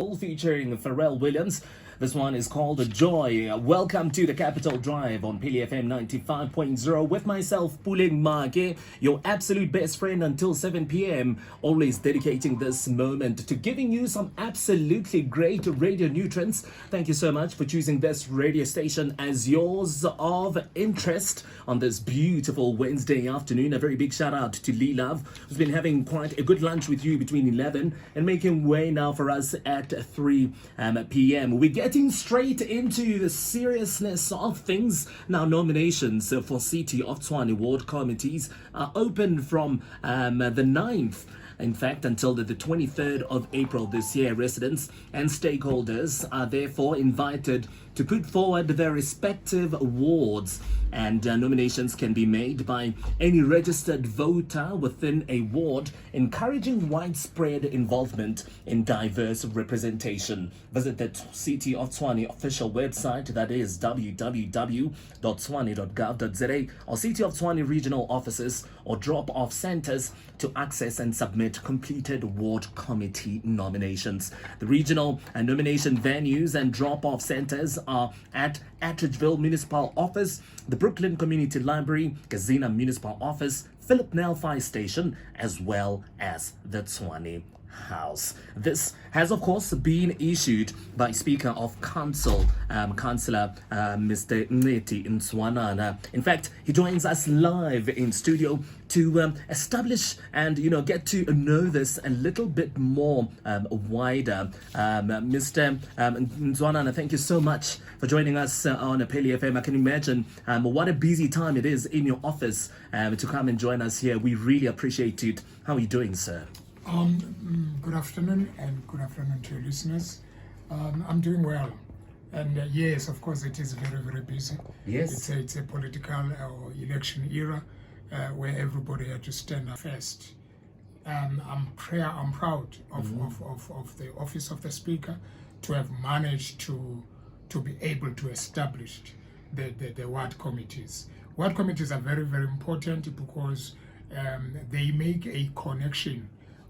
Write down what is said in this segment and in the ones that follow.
featuring Pharrell Williams. This one is called Joy. Welcome to the Capital Drive on Pili FM 95.0 with myself, Puleng Make, your absolute best friend until 7 p.m. Always dedicating this moment to giving you some absolutely great radio nutrients. Thank you so much for choosing this radio station as yours of interest on this beautiful Wednesday afternoon. A very big shout out to Lee Love, who's been having quite a good lunch with you between 11 and making way now for us at 3 p.m. We getting straight into the seriousness of things. Now, nominations for City of Tshwane ward committees are open from the 9th. In fact, until the 23rd of April this year. Residents and stakeholders are therefore invited to put forward their respective wards, and nominations can be made by any registered voter within a ward, encouraging widespread involvement in diverse representation. Visit the City of Tshwane official website, that is www.tshwane.gov.za, or City of Tshwane regional offices or drop-off centers to access and submit completed ward committee nominations. The regional and nomination venues and drop-off centers are at Atteridgeville Municipal Office, the Brooklyn Community Library, Gazina Municipal Office, Philip Nell Fire Station, as well as the Tshwane House. This has, of course, been issued by Speaker of Council, Councillor Mr. Mncedi in Ndzwanana. In fact, he joins us live in studio to establish and get to know this a little bit more wider. Mr. Ndzwanana, thank you so much for joining us on Pili FM. I can imagine what a busy time it is in your office to come and join us here. We really appreciate it. How are you doing, sir? Good afternoon, and good afternoon to your listeners. I'm doing well, and yes, of course, it is very, very busy. Yes, it's a political or election era where everybody had to stand up first. I'm proud of the office of the Speaker to have managed to be able to establish the ward committees. Ward committees are very, very important because they make a connection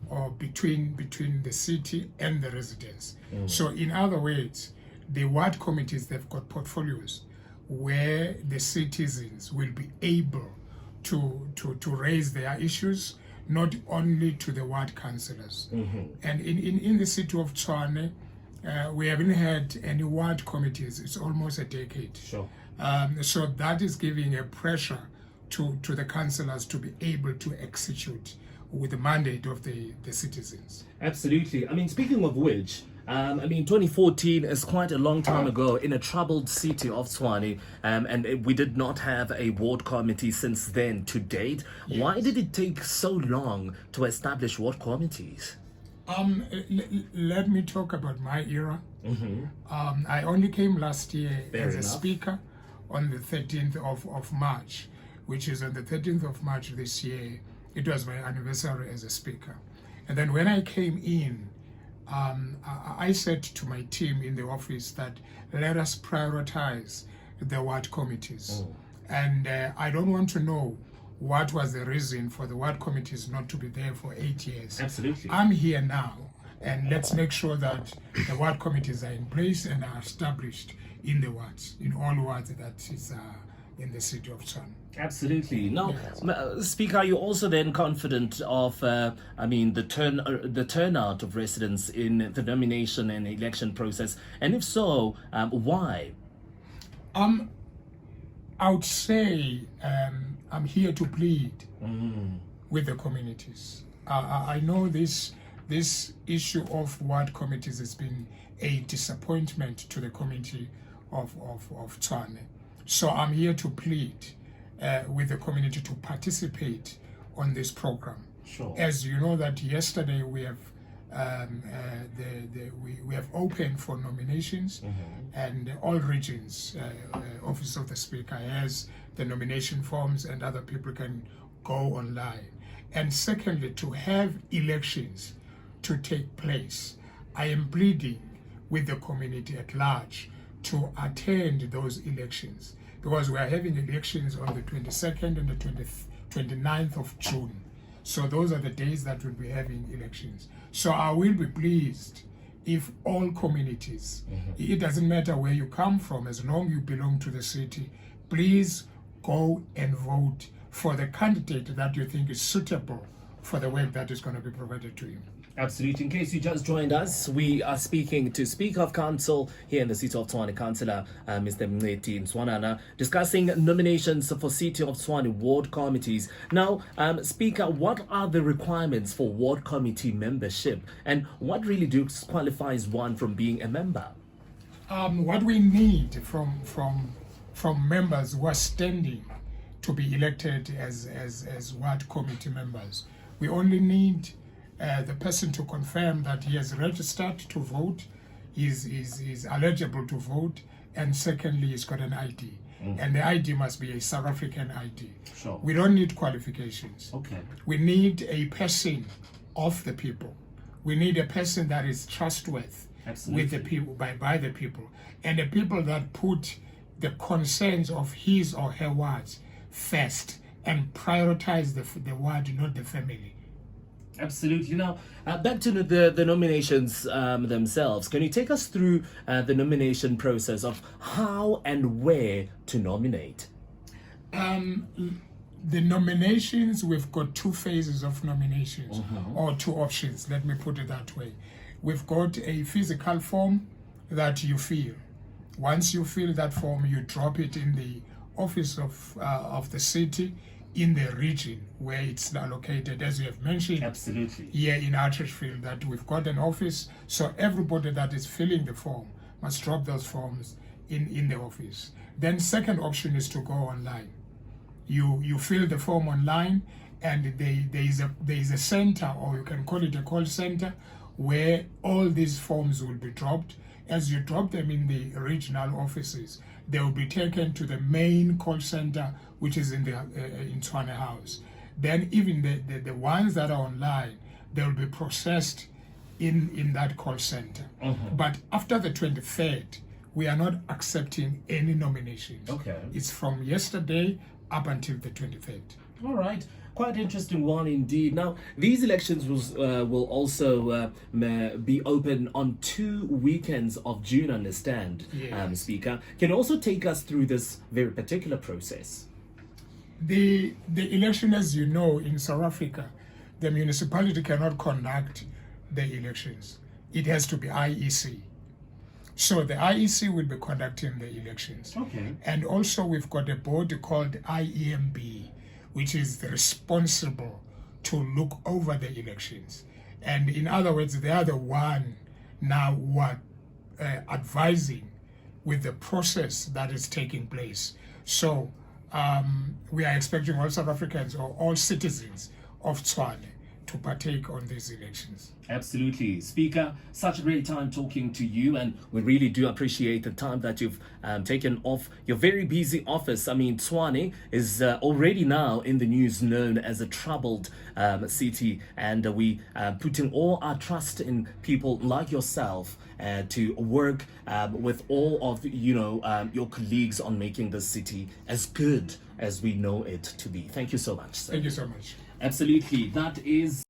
or between the city and the residents. So in other words, the ward committees, they've got portfolios where the citizens will be able to raise their issues, not only to the ward councillors. And in the city of Tshwane, we haven't had any ward committees. It's almost a decade. Sure. So that is giving a pressure to the councillors to be able to execute with the mandate of the citizens. Absolutely. I mean, speaking of which, 2014 is quite a long time ago in a troubled city of Tshwane, and we did not have a ward committee since then to date. Yes. Why did it take so long to establish ward committees? Let me talk about my era. I only came last year as a speaker on the 13th of March, which is on the 13th of March this year. It was my anniversary as a speaker. And then when I came in, I said to my team in the office that let us prioritize the ward committees. And I don't want to know what was the reason for the ward committees not to be there for 8 years. Absolutely. I'm here now, and let's make sure that the ward committees are in place and are established in the wards, in all wards that is in the city of Tshwane. Absolutely. Now, yes. Speaker, are you also then confident of, the turnout of residents in the nomination and election process? And if so, why? I would say I'm here to plead with the communities. I know this issue of ward committees has been a disappointment to the community of Tshwane. So I'm here to plead with the community to participate on this program. Sure. As you know that yesterday we have we have opened for nominations, and all regions, Office of the Speaker has the nomination forms, and other people can go online. And secondly, to have elections to take place, I am pleading with the community at large to attend those elections, because we are having elections on the 22nd and the 29th of June. So those are the days that we'll be having elections. So I will be pleased if all communities, it doesn't matter where you come from, as long you belong to the city, please go and vote for the candidate that you think is suitable for the work that is going to be provided to you. Absolutely. In case you just joined us, we are speaking to Speaker of Council here in the City of Tshwane, Councillor Mr. Mncedi Ndzwanana, discussing nominations for City of Tshwane ward committees. Now, Speaker, what are the requirements for ward committee membership, and what really disqualifies one from being a member? What we need from members who are standing to be elected as ward committee members, we only need the person to confirm that he has registered to vote, is eligible to vote, and secondly, he's got an ID. And the ID must be a South African ID. Sure. We don't need qualifications. Okay. We need a person of the people. We need a person that is trustworthy with the people, by the people, and the people that put the concerns of his or her wards first and prioritize the ward, not the family. Absolutely. Now, back to the nominations themselves. Can you take us through the nomination process of how and where to nominate? The nominations, we've got two phases of nominations, or two options, let me put it that way. We've got a physical form that you fill. Once you fill that form, you drop it in the office of the city in the region where it's located, as you have mentioned. Absolutely. Here in Archersfield, that we've got an office, so everybody that is filling the form must drop those forms in the office. Then second option is to go online. You fill the form online, and there is a center, or you can call it a call center, where all these forms will be dropped. As you drop them in the regional offices, they will be taken to the main call center, which is in Tshwane House. Then even the ones that are online, they will be processed in that call center. But after the 23rd, we are not accepting any nominations. Okay. It's from yesterday up until the 23rd. All right. Quite interesting one indeed. Now, these elections will also be open on 2 weekends of June, I understand, Yes. Speaker. Can you also take us through this very particular process? The election, as you know, in South Africa, the municipality cannot conduct the elections. It has to be IEC. So the IEC will be conducting the elections. Okay. And also we've got a body called IEMB, which is responsible to look over the elections. And in other words, they are the one now who are advising with the process that is taking place. So we are expecting all South Africans, or all citizens of Tshwane, to partake on these elections. Absolutely. Speaker, such a great time talking to you, and we really do appreciate the time that you've taken off your very busy office. I mean, Tshwane is already now in the news, known as a troubled city, and we putting all our trust in people like yourself to work with all of your colleagues on making the city as good as we know it to be. Thank you so much, sir. Thank you so much. Absolutely. That is